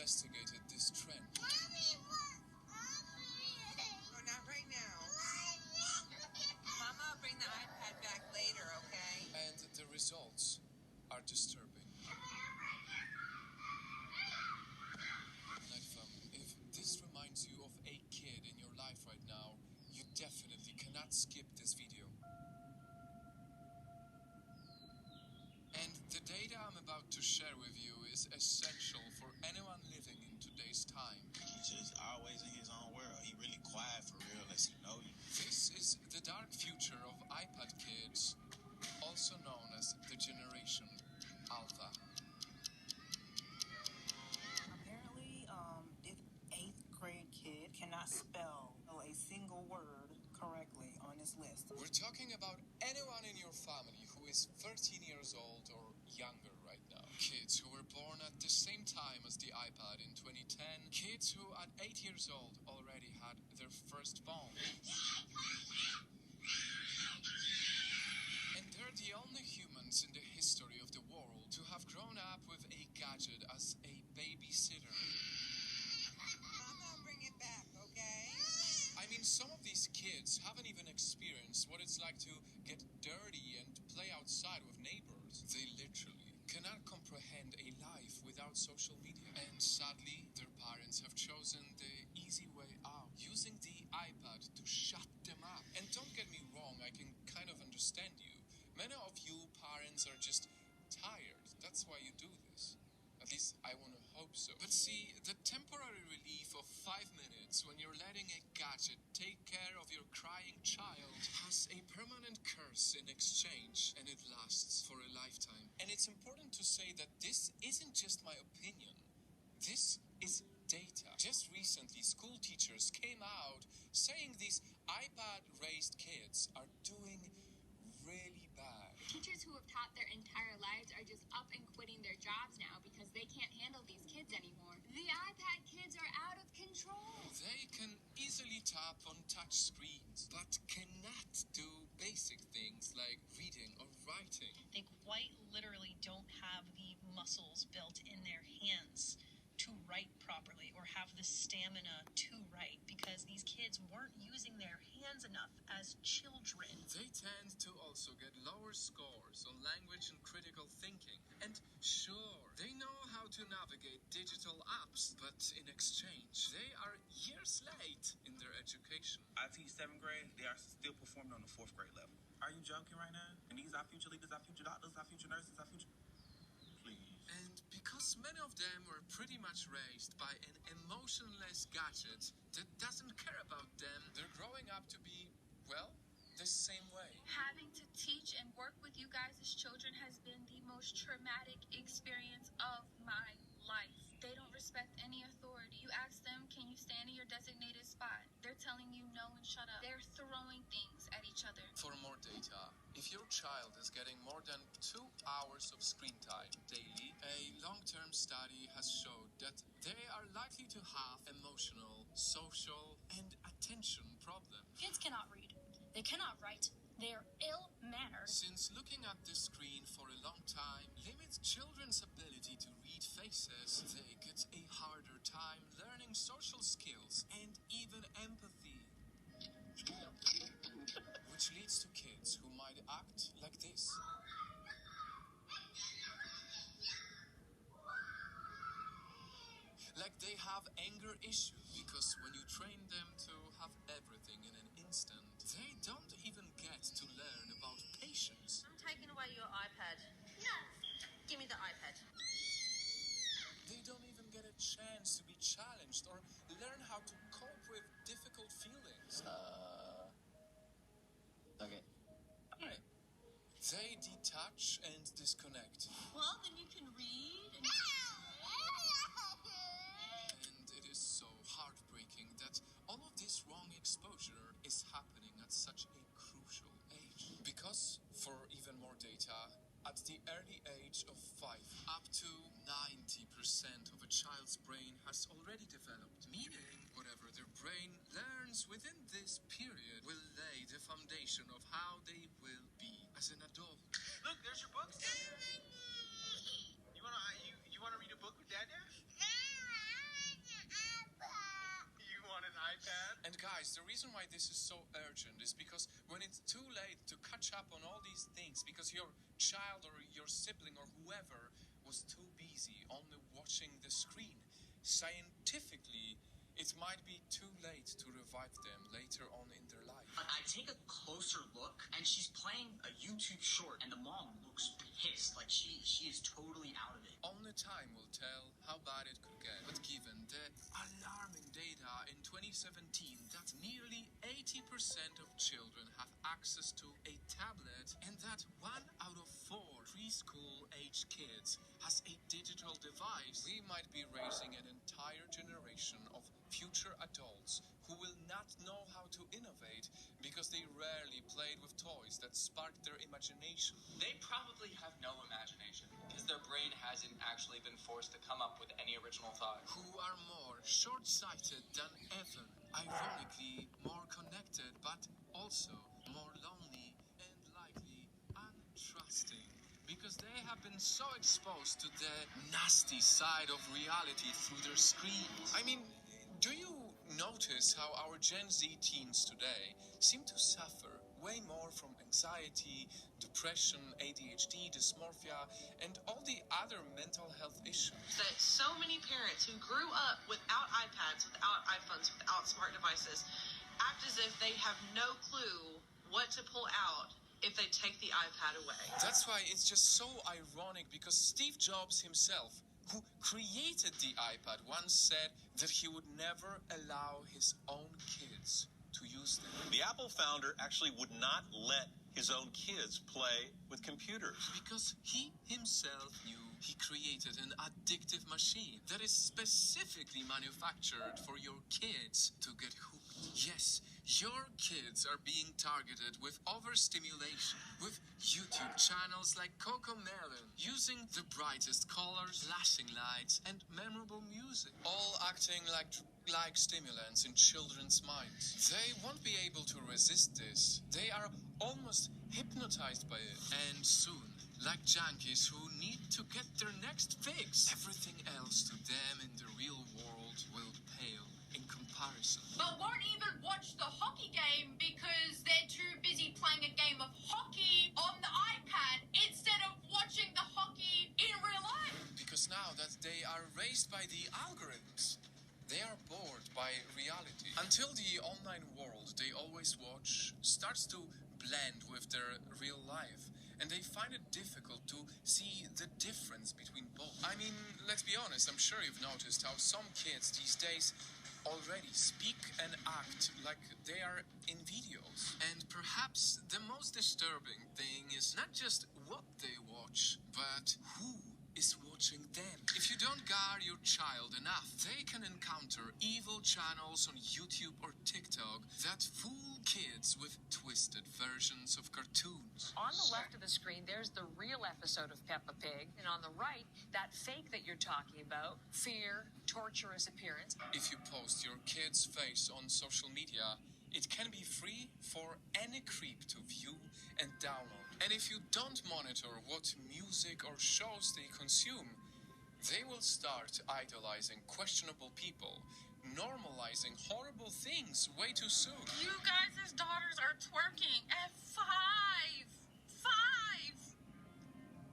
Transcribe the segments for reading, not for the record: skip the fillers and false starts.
investigated this trend. Mommy, oh, not right now. Mama, I'll bring the iPad back later, okay? And the results are disturbing. Nightfam, if this reminds you of a kid in your life right now, you definitely cannot skip this video. And the data I'm about to share with you is essential for anyone living in today's time. He's just always in his own world. He really quiet for real unless he know you. This is the dark future of iPad kids, also known as the Generation Alpha. Apparently, this 8th grade kid cannot spell a single word correctly on this list. We're talking about anyone in your family who is 13 years old or younger right now. Kids who were born at the same time as the iPad in 2010. Kids who at 8 years old already had their first phone. And they're the only humans in the history of the world to have grown up with a gadget as a babysitter. Mama, I'll bring it back, okay? I mean, some of these kids haven't even experienced what it's like to get dirty and play outside with neighbors. They literally cannot comprehend a life without social media. And sadly, their parents have chosen the easy way out, using the iPad to shut them up. And don't get me wrong, I can kind of understand you. Many of you parents are just tired. That's why you do this. At least I want to hope so. But see, the temporary relief of 5 minutes when you're letting a gadget take care of your crying child has a permanent curse in exchange, and it lasts for a lifetime. And it's important to say that this isn't just my opinion. This is data. Just recently, school teachers came out saying these iPad-raised kids are doing really bad. Teachers who have taught their entire lives are just up and quitting their jobs now because they can't handle these kids anymore. The iPad kids are out of control. They can easily tap on touch screens, but cannot do basic things like reading or writing. They quite literally don't have the muscles built in their hands to write properly or have the stamina to write because these kids weren't using their hands enough as children. They tend to also get lower scores on language and critical thinking. And sure, they know how to navigate digital apps, but in exchange, they are years late in their education. I teach 7th grade. They are still performing on the 4th grade level. Are you joking right now? And these are future leaders, our future doctors, our future nurses, our future... Please. And because many of them were pretty much raised by an emotionless gadget that doesn't care about them, they're growing up to be, well, the same way. Having to teach and work with you guys as children has been the most traumatic experience of my life. They don't respect any authority. You ask them, can you stand in your designated spot? They're telling you no and shut up. They're throwing things at each other. For more data, if your child is getting more than 2 hours of screen time daily, a long-term study has showed that they are likely to have emotional, social, and attention problems. Kids cannot read. They cannot write. They are ill-mannered. Since looking at the screen for a long time limits children's ability to read faces, they get a harder time learning social skills and even empathy. Which leads to kids who might act like this. Like they have anger issues, because when you train them to have everything in an instant, they don't even get to learn about patience. I'm taking away your iPad. No. Give me the iPad. They don't even get a chance to be challenged or learn how to cope with difficult feelings. Okay. Right. They detach and disconnect. Well, then you can read and... And it is so heartbreaking that all of this wrong exposure is happening at such a crucial age. Because, for even more data, at the early age of 5, up to 90% of a child's brain has already developed, meaning whatever their brain learns within this period will lay the foundation of how they will be as an adult. Look, there's your books. You wanna read a book with Dad? iPad? And guys, the reason why this is so urgent is because when it's too late to catch up on all these things because your child or your sibling or whoever was too busy only watching the screen, scientifically, it might be too late to revive them later on in their life. But I take a closer look, and she's playing a YouTube short, and the mom looks pissed, like she is totally out of it. Only time will tell how bad it could get. But given the alarming data in 2017 that nearly 80% of children have access to a tablet and that 1 out of 4 preschool-age kids has a digital device, we might be raising an entire generation of future adults who will not know how to innovate because they rarely played with toys that sparked their imagination. They probably have no imagination because their brain hasn't actually been forced to come up with any original thought. Who are more short-sighted than ever, ironically more connected but also more lonely and likely untrusting because they have been so exposed to the nasty side of reality through their screens. I mean, do you notice how our Gen Z teens today seem to suffer way more from anxiety, depression, ADHD, dysmorphia, and all the other mental health issues? That so many parents who grew up without iPads, without iPhones, without smart devices, act as if they have no clue what to pull out if they take the iPad away. That's why it's just so ironic because Steve Jobs himself, who created the iPad, once said that he would never allow his own kids to use them. The Apple founder actually would not let his own kids play with computers. Because he himself knew he created an addictive machine that is specifically manufactured for your kids to get hooked. Yes, your kids are being targeted with overstimulation, with YouTube channels like CoComelon, using the brightest colors, flashing lights, and memorable music, all acting like stimulants in children's minds. They won't be able to resist this. They are almost hypnotized by it. And soon, like junkies who need to get their next fix, everything else to them in the real world will pale in comparison. But won't even watch the hockey game because they're too busy playing a game of hockey on the iPad instead of watching the hockey in real life. Because now that they are raised by the algorithms, they are bored by reality. Until the online world they always watch starts to blend with their real life, and they find it difficult to see the difference between both. I mean, let's be honest, I'm sure you've noticed how some kids these days already speak and act like they are in videos. And perhaps the most disturbing thing is not just what they watch, but who is watching them. If you don't guard your child enough, they can encounter evil channels on YouTube or TikTok that fool kids with twisted versions of cartoons. On the left of the screen, there's the real episode of Peppa Pig, and on the right, that fake that you're talking about, fear, torturous appearance. If you post your kid's face on social media, it can be free for any creep to view and download. And if you don't monitor what music or shows they consume, they will start idolizing questionable people, normalizing horrible things way too soon. You guys' daughters are twerking at 5.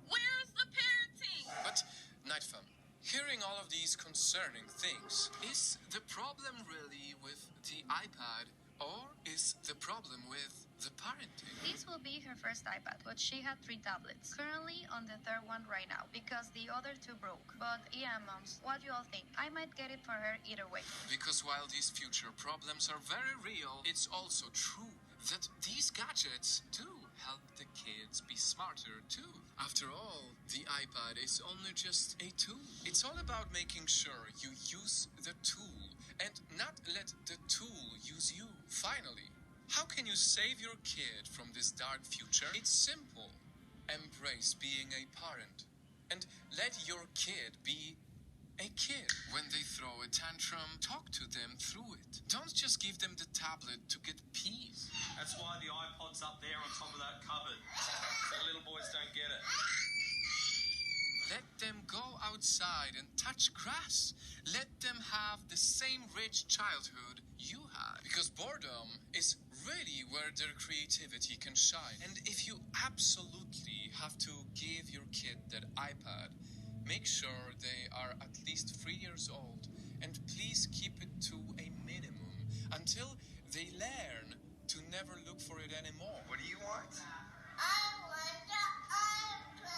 Where's the parenting? But, Nightfam, hearing all of these concerning things, is the problem really with the iPad, or is the problem with the parenting? This will be her first iPad, but she had 3 tablets. Currently on the 3rd one right now, because the other 2 broke. But yeah, moms, what do you all think? I might get it for her either way. Because while these future problems are very real, it's also true that these gadgets do help the kids be smarter too. After all, the iPad is only just a tool. It's all about making sure you use the tool and not let the tool use you. Finally, how can you save your kid from this dark future? It's simple. Embrace being a parent and let your kid be a kid. When they throw a tantrum, talk to them through it. Don't just give them the tablet to get peace. That's why the iPod's up there on top of that cupboard, so little boys don't get it. Let them go outside and touch grass. Let them have the same rich childhood you had. Because boredom is really where their creativity can shine. And if you absolutely have to give your kid that iPad, make sure they are at least 3 years old. And please keep it to a minimum until they learn to never look for it anymore. What do you want? I want the iPad.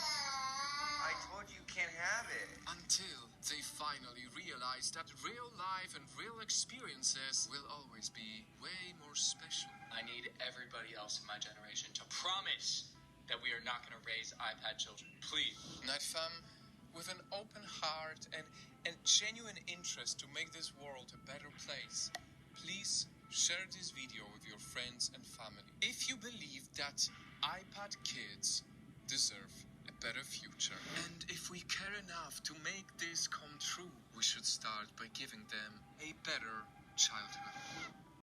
I told you can't have it. Until they finally realize that real life and real experiences will always be way more special. I need everybody else in my generation to promise that we are not going to raise iPad children. Please. Nightfam, with an open heart and genuine interest to make this world a better place, please share this video with your friends and family. If you believe that iPad kids deserve a better future, and if we care enough to make this come true, we should start by giving them a better childhood.